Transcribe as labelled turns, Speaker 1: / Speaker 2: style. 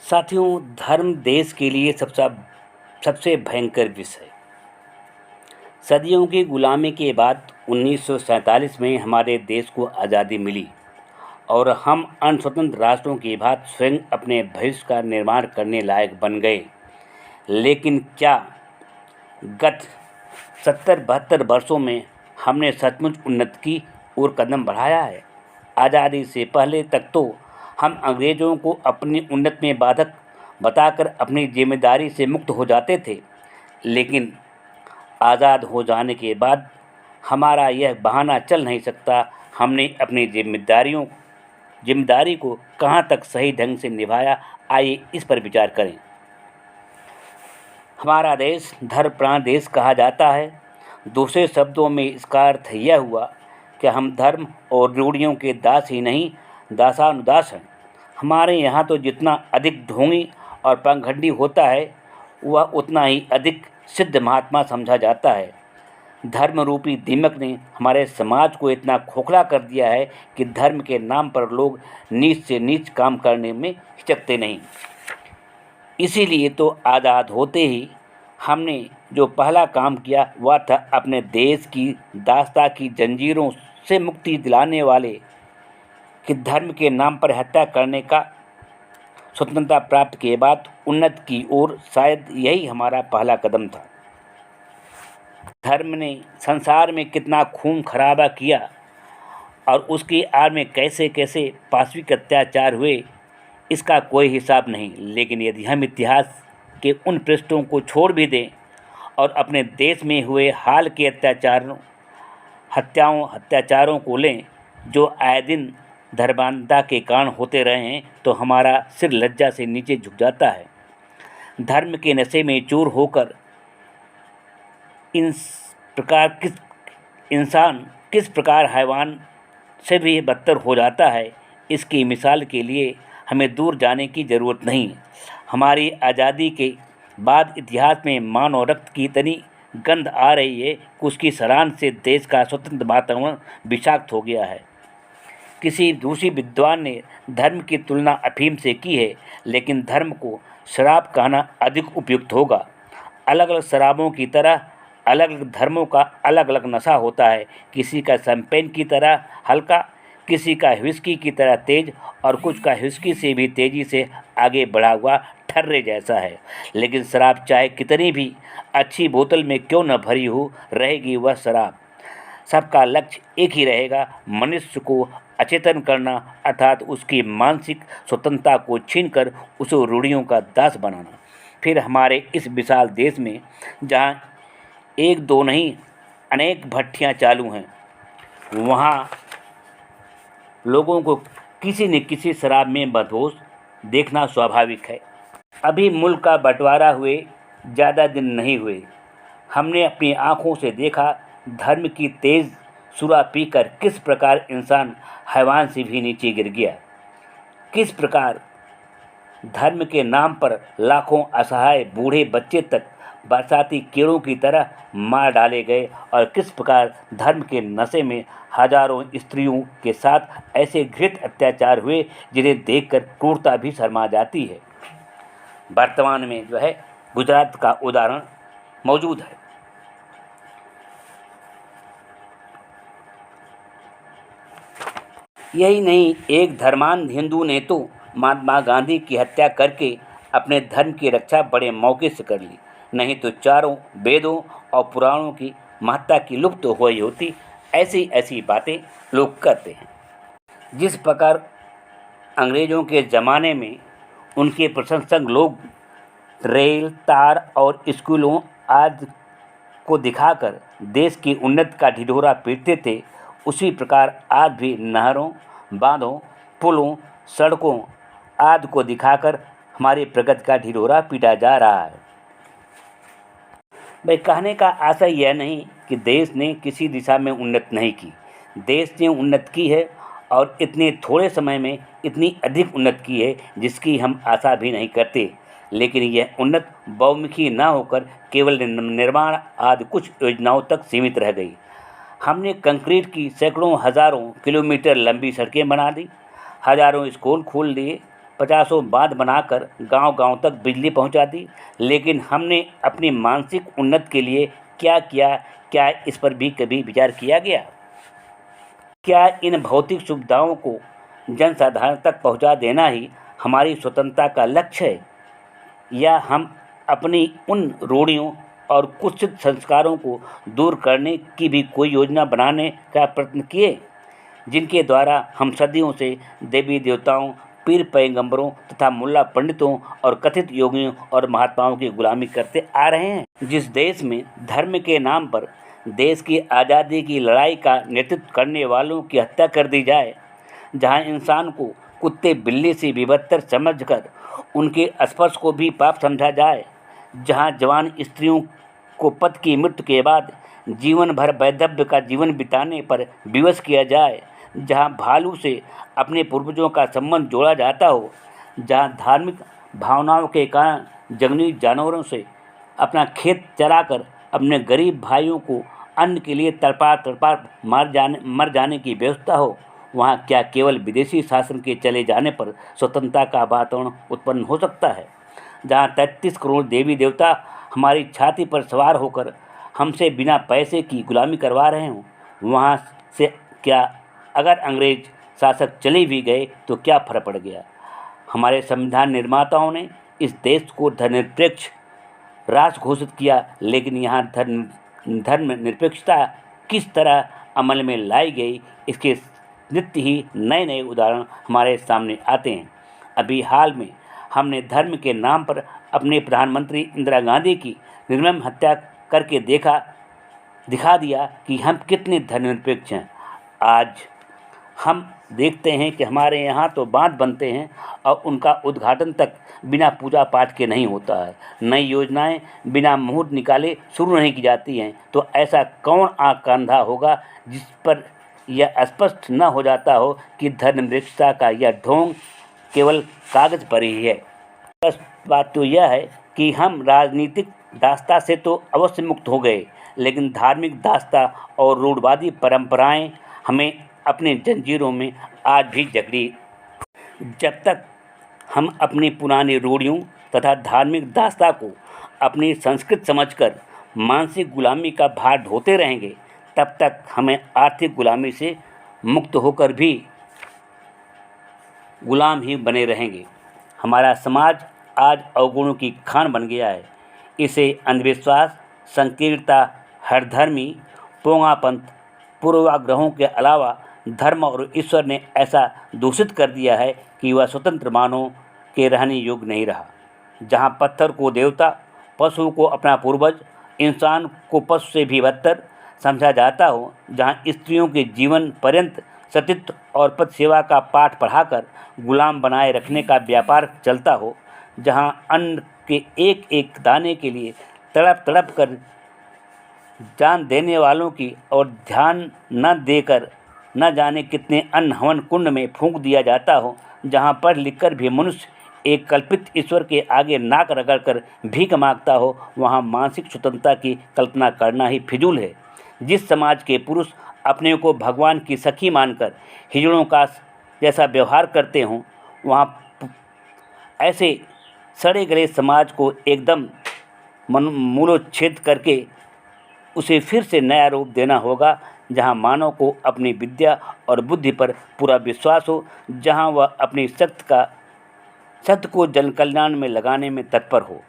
Speaker 1: साथियों, धर्म देश के लिए सबसे भयंकर विषय है। सदियों की गुलामी के बाद 1947 में हमारे देश को आज़ादी मिली और हम अन्य स्वतंत्र राष्ट्रों की भांति स्वयं अपने भविष्य का निर्माण करने लायक बन गए। लेकिन क्या गत 70-72 वर्षों में हमने सचमुच उन्नति की ओर कदम बढ़ाया है? आज़ादी से पहले तक तो हम अंग्रेज़ों को अपनी उन्नति में बाधक बताकर अपनी जिम्मेदारी से मुक्त हो जाते थे, लेकिन आज़ाद हो जाने के बाद हमारा यह बहाना चल नहीं सकता। हमने अपनी जिम्मेदारी को कहाँ तक सही ढंग से निभाया, आइए इस पर विचार करें। हमारा देश धर्मप्राण देश कहा जाता है। दूसरे शब्दों में इसका अर्थ यह हुआ कि हम धर्म और रूढ़ियों के दास ही नहीं, दासानुदास हैं। हमारे यहाँ तो जितना अधिक ढोंगी और पाखंडी होता है, वह उतना ही अधिक सिद्ध महात्मा समझा जाता है। धर्म रूपी दीमक ने हमारे समाज को इतना खोखला कर दिया है कि धर्म के नाम पर लोग नीच से नीच काम करने में हिचकते नहीं। इसीलिए तो आज़ाद होते ही हमने जो पहला काम किया वह था अपने देश की दास्ता की जंजीरों से मुक्ति दिलाने वाले कि धर्म के नाम पर हत्या करने का। स्वतंत्रता प्राप्त के बाद उन्नति की ओर शायद यही हमारा पहला कदम था। धर्म ने संसार में कितना खून खराबा किया और उसकी आड़ में कैसे कैसे पाशविक अत्याचार हुए, इसका कोई हिसाब नहीं। लेकिन यदि हम इतिहास के उन पृष्ठों को छोड़ भी दें और अपने देश में हुए हाल के अत्याचारों को लें जो आए दिन धर्मांधता के कारण होते रहे हैं, तो हमारा सिर लज्जा से नीचे झुक जाता है। धर्म के नशे में चूर होकर इंसान किस प्रकार हैवान से भी बदतर हो जाता है, इसकी मिसाल के लिए हमें दूर जाने की ज़रूरत नहीं। हमारी आज़ादी के बाद इतिहास में मानव रक्त की इतनी गंध आ रही है कि उसकी सराहना से देश का स्वतंत्र वातावरण विषाक्त हो गया है। किसी दूसरी विद्वान ने धर्म की तुलना अफीम से की है, लेकिन धर्म को शराब कहना अधिक उपयुक्त होगा। अलग अलग शराबों की तरह अलग अलग धर्मों का अलग अलग नशा होता है। किसी का शैंपेन की तरह हल्का, किसी का व्हिस्की की तरह तेज और कुछ का व्हिस्की से भी तेज़ी से आगे बढ़ा हुआ ठर्रे जैसा है। लेकिन शराब चाहे कितनी भी अच्छी बोतल में क्यों न भरी हो, रहेगी वह शराब। सबका लक्ष्य एक ही रहेगा, मनुष्य को अचेतन करना, अर्थात उसकी मानसिक स्वतंत्रता को छीनकर उसे रूढ़ियों का दास बनाना। फिर हमारे इस विशाल देश में जहाँ एक दो नहीं अनेक भट्टियाँ चालू हैं, वहाँ लोगों को किसी न किसी शराब में मदहोश देखना स्वाभाविक है। अभी मुल्क का बंटवारा हुए ज़्यादा दिन नहीं हुए, हमने अपनी आँखों से देखा धर्म की तेज़ सुरा पीकर किस प्रकार इंसान हैवान से भी नीचे गिर गया। किस प्रकार धर्म के नाम पर लाखों असहाय बूढ़े बच्चे तक बरसाती कीड़ों की तरह मार डाले गए और किस प्रकार धर्म के नशे में हजारों स्त्रियों के साथ ऐसे घृत अत्याचार हुए जिन्हें देखकर क्रूरता भी शर्मा जाती है। वर्तमान में जो है गुजरात का उदाहरण मौजूद है। यही नहीं, एक धर्मांध हिंदू ने तो महात्मा गांधी की हत्या करके अपने धर्म की रक्षा बड़े मौके से कर ली, नहीं तो चारों वेदों और पुराणों की महत्ता की लुप्त हो गई होती। ऐसी ऐसी बातें लोग करते हैं। जिस प्रकार अंग्रेज़ों के ज़माने में उनके प्रशंसक लोग रेल, तार और स्कूलों आदि को दिखाकर देश की उन्नति का ढिढोरा पीटते थे, उसी प्रकार आज भी नहरों, बांधों, पुलों, सड़कों आदि को दिखाकर हमारी प्रगति का ढिढोरा पीटा जा रहा है। भाई, कहने का आशय यह नहीं कि देश ने किसी दिशा में उन्नति नहीं की। देश ने उन्नति की है और इतने थोड़े समय में इतनी अधिक उन्नति की है जिसकी हम आशा भी नहीं करते। लेकिन यह उन्नति बहुमुखी न होकर केवल निर्माण आदि कुछ योजनाओं तक सीमित रह गई। हमने कंक्रीट की सैकड़ों हज़ारों किलोमीटर लंबी सड़कें बना दी, हज़ारों स्कूल खोल दिए, 50 बांध बनाकर गांव-गांव तक बिजली पहुंचा दी, लेकिन हमने अपनी मानसिक उन्नति के लिए क्या किया? क्या इस पर भी कभी विचार किया गया? क्या इन भौतिक सुविधाओं को जनसाधारण तक पहुंचा देना ही हमारी स्वतंत्रता का लक्ष्य है, या हम अपनी उन रूढ़ियों और कुत्सित संस्कारों को दूर करने की भी कोई योजना बनाने का प्रयत्न किए, जिनके द्वारा हम सदियों से देवी देवताओं, पीर पैगंबरों तथा मुल्ला पंडितों और कथित योगियों और महात्माओं की गुलामी करते आ रहे हैं? जिस देश में धर्म के नाम पर देश की आज़ादी की लड़ाई का नेतृत्व करने वालों की हत्या कर दी जाए, जहां इंसान को कुत्ते बिल्ली से भी बदतर समझकर उनके स्पर्श को भी पाप समझा जाए, जहां जवान स्त्रियों को पति की मृत्यु के बाद जीवन भर वैधव्य का जीवन बिताने पर विवश किया जाए, जहां भालू से अपने पूर्वजों का संबंध जोड़ा जाता हो, जहां धार्मिक भावनाओं के कारण जंगली जानवरों से अपना खेत चराकर अपने गरीब भाइयों को अन्न के लिए तड़पा तड़पा मर जाने की व्यवस्था हो, वहाँ क्या केवल विदेशी शासन के चले जाने पर स्वतंत्रता का वातावरण उत्पन्न हो सकता है? जहाँ 33 करोड़ देवी देवता हमारी छाती पर सवार होकर हमसे बिना पैसे की गुलामी करवा रहे हों, वहाँ से क्या अगर अंग्रेज शासक चले भी गए तो क्या फर्क पड़ गया? हमारे संविधान निर्माताओं ने इस देश को धर्मनिरपेक्ष राष्ट्र घोषित किया, लेकिन यहाँ धर्मनिरपेक्षता किस तरह अमल में लाई गई, इसके नित्य ही नए नए उदाहरण हमारे सामने आते हैं। अभी हाल में हमने धर्म के नाम पर अपने प्रधानमंत्री इंदिरा गांधी की निर्मम हत्या करके दिखा दिया कि हम कितने धर्मनिरपेक्ष हैं। आज हम देखते हैं कि हमारे यहाँ तो बांध बनते हैं और उनका उद्घाटन तक बिना पूजा पाठ के नहीं होता है। नई योजनाएं बिना मुहूर्त निकाले शुरू नहीं की जाती हैं, तो ऐसा कौन आँख का अंधा होगा जिस पर यह स्पष्ट न हो जाता हो कि धर्मनिरपेक्षता का यह ढोंग केवल कागज पर ही है। बात तो यह है कि हम राजनीतिक दास्ता से तो अवश्य मुक्त हो गए, लेकिन धार्मिक दास्ता और रूढ़वादी परंपराएं हमें अपने जंजीरों में आज भी जकड़ी। जब तक हम अपनी पुरानी रूढ़ियों तथा धार्मिक दास्ता को अपनी संस्कृति समझकर मानसिक गुलामी का भार ढोते रहेंगे, तब तक हमें आर्थिक गुलामी से मुक्त होकर भी गुलाम ही बने रहेंगे। हमारा समाज आज अवगुणों की खान बन गया है। इसे अंधविश्वास, संकीर्णता, हठधर्मी, पोंगापंथ, पूर्वाग्रहों के अलावा धर्म और ईश्वर ने ऐसा दूषित कर दिया है कि वह स्वतंत्र मानव के रहने योग्य नहीं रहा। जहाँ पत्थर को देवता, पशु को अपना पूर्वज, इंसान को पशु से भी बदतर समझा जाता हो, जहाँ स्त्रियों के जीवन पर्यंत सतीत्व और पति सेवा का पाठ पढ़ाकर गुलाम बनाए रखने का व्यापार चलता हो, जहाँ अन्न के एक एक दाने के लिए तड़प तड़प कर जान देने वालों की और ध्यान न देकर न जाने कितने अन्न हवन कुंड में फूंक दिया जाता हो, जहाँ पढ़ लिख कर भी मनुष्य एक कल्पित ईश्वर के आगे नाक रगड़कर भीख मांगता हो, वहाँ मानसिक स्वतंत्रता की कल्पना करना ही फिजूल है। जिस समाज के पुरुष अपने को भगवान की सखी मानकर हिजड़ों का जैसा व्यवहार करते हों, वहाँ ऐसे सड़े गले समाज को एकदम मूलोच्छेद करके उसे फिर से नया रूप देना होगा, जहाँ मानव को अपनी विद्या और बुद्धि पर पूरा विश्वास हो, जहाँ वह अपनी शक्ति को जन कल्याण में लगाने में तत्पर हो।